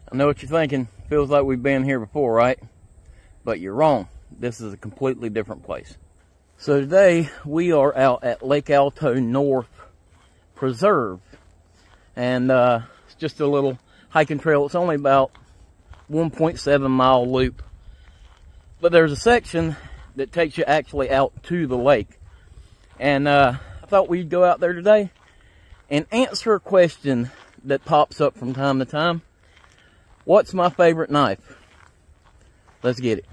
I know what you're thinking. Feels like we've been here before, right? But you're wrong. This is a completely different place. So today we are out at Lake Alto North Preserve. And it's just a little hiking trail. It's only about 1.7 mile loop. But there's a section that takes you actually out to the lake. And I thought we'd go out there today and answer a question that pops up from time to time. What's my favorite knife? Let's get it.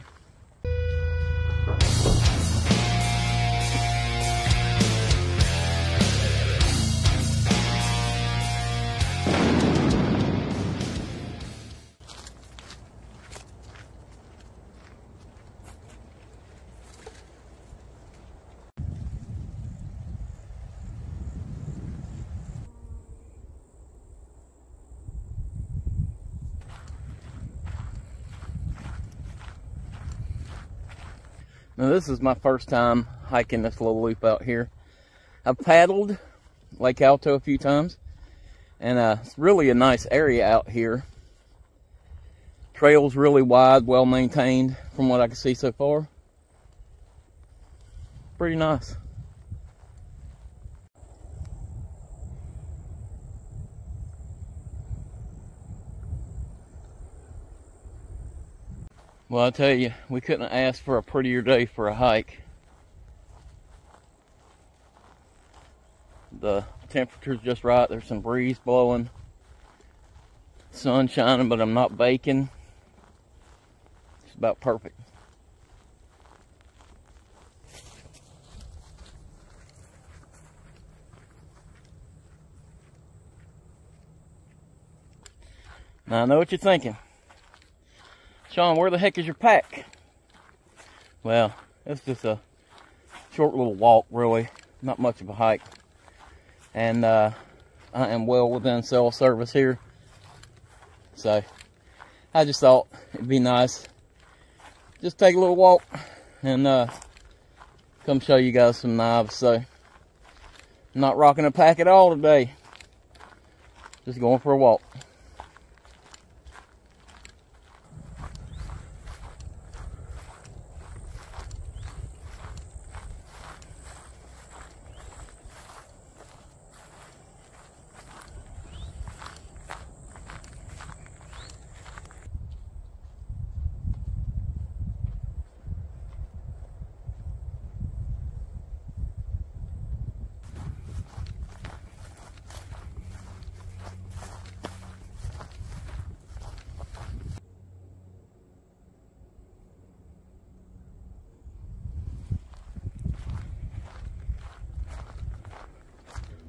Now this is my first time hiking this little loop out here. I've paddled Lake Alto a few times, and it's really a nice area out here. Trail's really wide, well maintained from what I can see so far. Pretty nice. Well, I tell you, we couldn't have asked for a prettier day for a hike. The temperature's just right. There's some breeze blowing, sun shining, but I'm not baking. It's about perfect. Now I know what you're thinking. Sean, where the heck is your pack? Well, it's just a short little walk, really. Not much of a hike. And I am well within cell service here. So, I just thought it'd be nice. Just take a little walk and come show you guys some knives. So, I'm not rocking a pack at all today. Just going for a walk.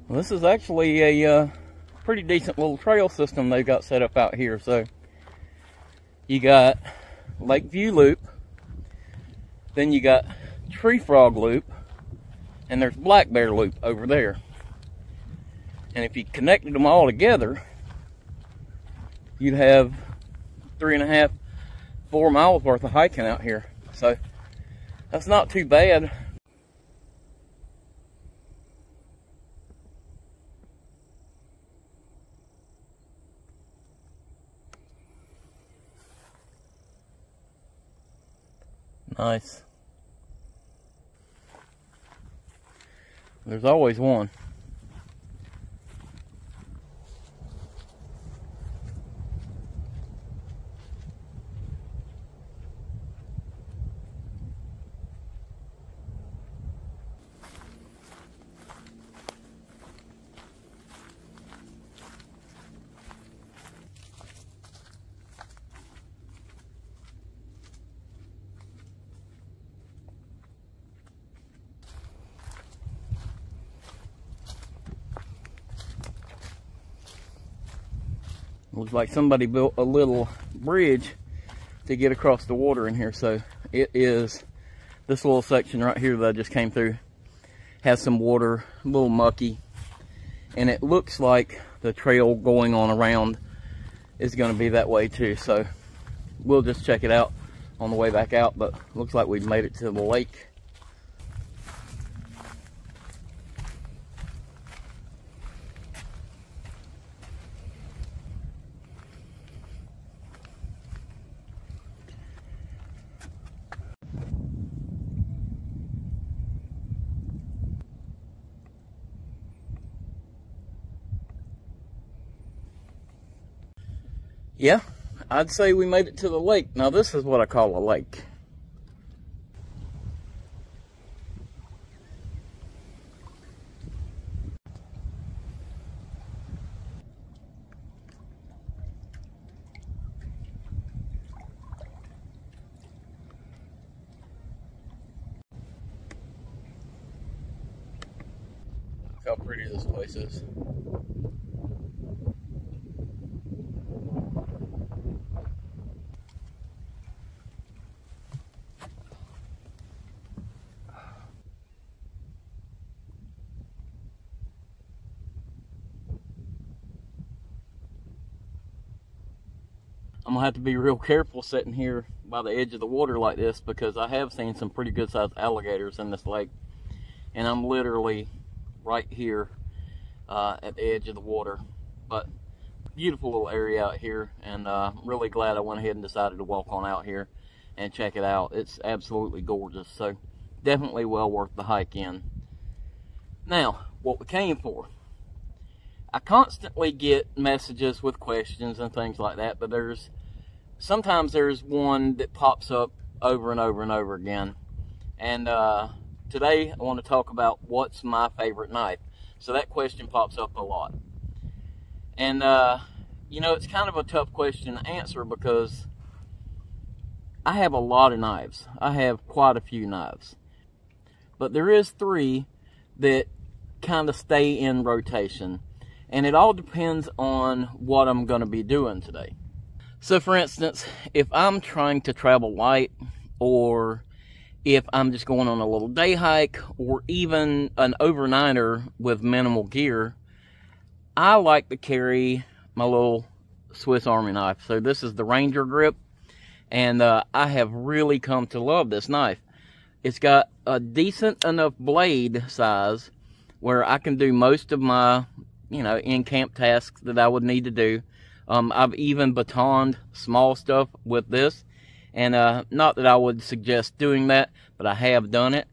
Well, this is actually a pretty decent little trail system they've got set up out here. So you got Lakeview Loop, then you got Tree Frog Loop, and there's Black Bear Loop over there. And if you connected them all together, you'd have 3.5, 4 miles worth of hiking out here. So that's not too bad. Nice. There's always one. Looks like somebody built a little bridge to get across the water in here. So it is this little section right here that I just came through. Has some water, a little mucky. And it looks like the trail going on around is going to be that way too. So we'll just check it out on the way back out. But looks like we've made it to the lake. Yeah, I'd say we made it to the lake. Now this is what I call a lake. Look how pretty this place is. I'm gonna have to be real careful sitting here by the edge of the water like this, because I have seen some pretty good sized alligators in this lake, and I'm literally right here at the edge of the water. But beautiful little area out here, and really glad I went ahead and decided to walk on out here and check it out. It's absolutely gorgeous, so definitely well worth the hike in. Now, what we came for. I constantly get messages with questions and things like that, but sometimes there's one that pops up over and over and over again. And today I want to talk about what's my favorite knife. So that question pops up a lot. And you know, it's kind of a tough question to answer because I have a lot of knives. I have quite a few knives. But there is 3 that kind of stay in rotation. And it all depends on what I'm going to be doing today. So for instance, if I'm trying to travel light, or if I'm just going on a little day hike, or even an overnighter with minimal gear, I like to carry my little Swiss Army knife. So this is the Ranger grip, and I have really come to love this knife. It's got a decent enough blade size where I can do most of my in-camp tasks that I would need to do. I've even batoned small stuff with this, and not that I would suggest doing that, but I have done it.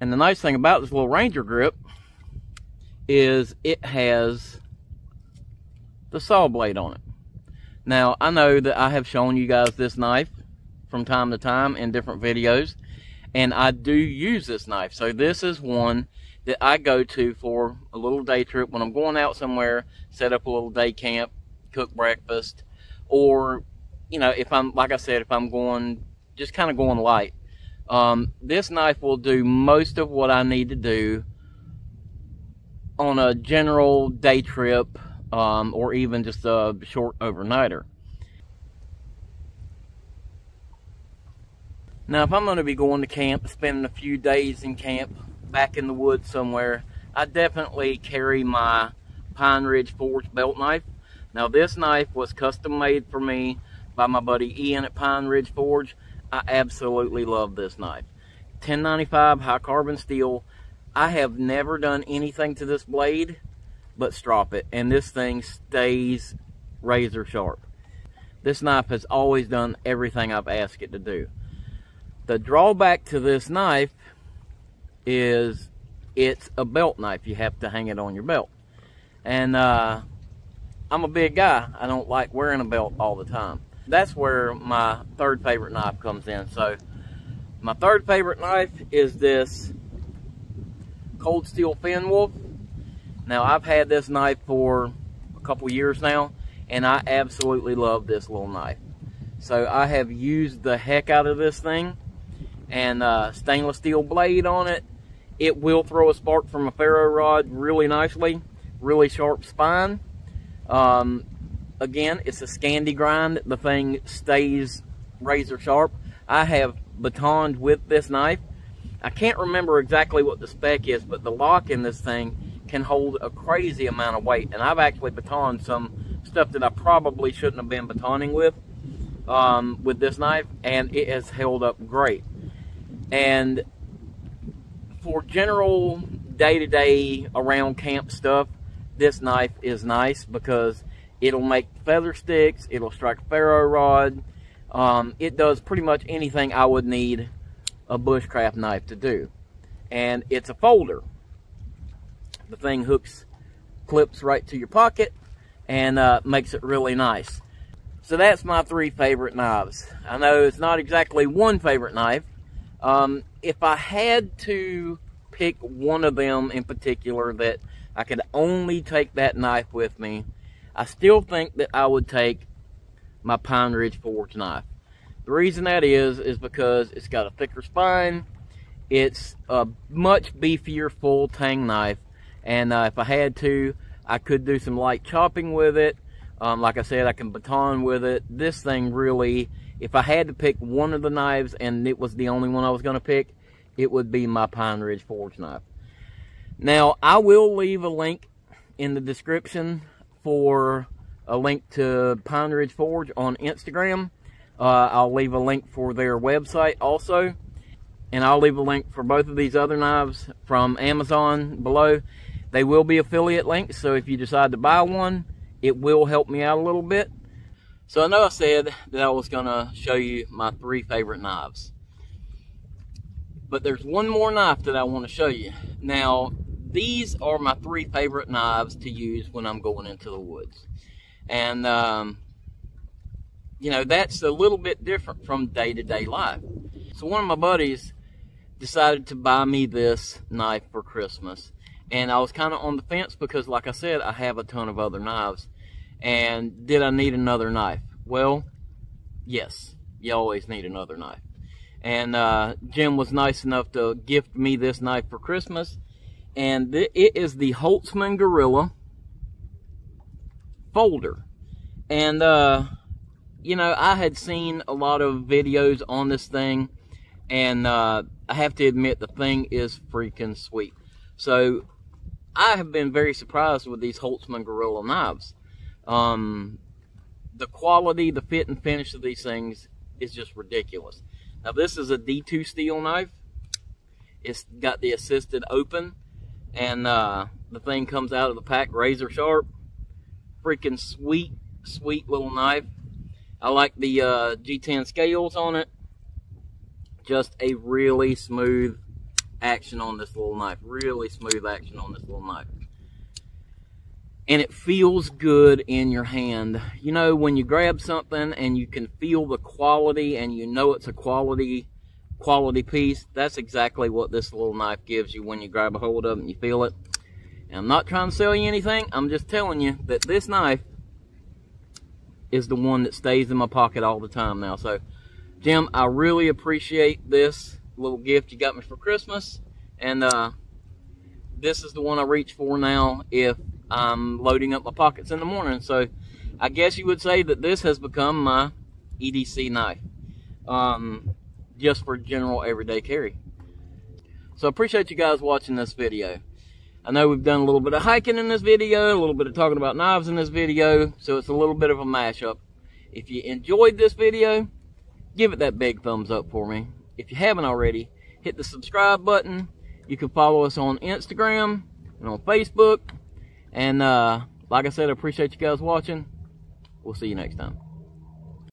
And the nice thing about this little Ranger grip is it has the saw blade on it. Now, I know that I have shown you guys this knife from time to time in different videos, and I do use this knife. So this is one that I go to for a little day trip when I'm going out somewhere, set up a little day camp, cook breakfast, or, if I'm, like I said, if I'm going, just kind of going light. This knife will do most of what I need to do on a general day trip, or even just a short overnighter. Now, if I'm going to be going to camp, spending a few days in camp, back in the woods somewhere, I definitely carry my Pine Ridge Forge belt knife. Now this knife was custom made for me by my buddy Ian at Pine Ridge Forge. I absolutely love this knife. 1095 high carbon steel. I have never done anything to this blade but strop it, and this thing stays razor sharp. This knife has always done everything I've asked it to do. The drawback to this knife is it's a belt knife. You have to hang it on your belt. And I'm a big guy. I don't like wearing a belt all the time. That's where my 3rd favorite knife comes in. So my 3rd favorite knife is this Cold Steel Fenwolf. Now I've had this knife for a couple years now, and I absolutely love this little knife. So I have used the heck out of this thing, and stainless steel blade on it. It will throw a spark from a ferro rod really nicely. Really sharp spine. Again, it's a Scandi grind. The thing stays razor sharp. I have batoned with this knife. I can't remember exactly what the spec is, but the lock in this thing can hold a crazy amount of weight. And I've actually batoned some stuff that I probably shouldn't have been batoning with this knife, and it has held up great. And for general day-to-day around camp stuff, this knife is nice because it'll make feather sticks, it'll strike a ferro rod. It does pretty much anything I would need a bushcraft knife to do. And it's a folder. The thing clips right to your pocket, and makes it really nice. So that's my 3 favorite knives. I know it's not exactly one favorite knife. If I had to pick one of them in particular that I could only take that knife with me, I still think that I would take my Pine Ridge Forge knife. The reason that is because it's got a thicker spine, it's a much beefier full tang knife, and if I had to, I could do some light chopping with it. Like I said, I can baton with it. This thing really, if I had to pick one of the knives and it was the only one I was going to pick, it would be my Pine Ridge Forge knife. Now, I will leave a link in the description for a link to Pine Ridge Forge on Instagram. I'll leave a link for their website also. And I'll leave a link for both of these other knives from Amazon below. They will be affiliate links, so if you decide to buy one, it will help me out a little bit. So I know I said that I was going to show you my 3 favorite knives. But there's one more knife that I want to show you. Now, these are my 3 favorite knives to use when I'm going into the woods. And, you know, that's a little bit different from day-to-day life. So one of my buddies decided to buy me this knife for Christmas. And I was kind of on the fence because, like I said, I have a ton of other knives. And did I need another knife? Well, yes. You always need another knife. And Jim was nice enough to gift me this knife for Christmas. And it is the Holtzman Gorilla folder. And, you know, I had seen a lot of videos on this thing. And I have to admit, the thing is freaking sweet. So I have been very surprised with these Holtzman Gorilla knives. The quality, the fit and finish of these things is just ridiculous. Now this is a D2 steel knife. It's got the assisted open, and the thing comes out of the pack razor sharp. Freaking sweet, sweet little knife. I like the G10 scales on it. Just a really smooth action on this little knife. Really smooth action on this little knife. And it feels good in your hand. You know, when you grab something and you can feel the quality and you know it's a quality piece, that's exactly what this little knife gives you when you grab a hold of it and you feel it. And I'm not trying to sell you anything. I'm just telling you that this knife is the one that stays in my pocket all the time now. So, Jim, I really appreciate this little gift you got me for Christmas. And this is the one I reach for now if I'm loading up my pockets in the morning. So I guess you would say that this has become my EDC knife, just for general everyday carry. So I appreciate you guys watching this video. I know we've done a little bit of hiking in this video, a little bit of talking about knives in this video, so it's a little bit of a mashup. If you enjoyed this video, give it that big thumbs up for me. If you haven't already, hit the subscribe button. You can follow us on Instagram and on Facebook. And like I said, I appreciate you guys watching. We'll see you next time.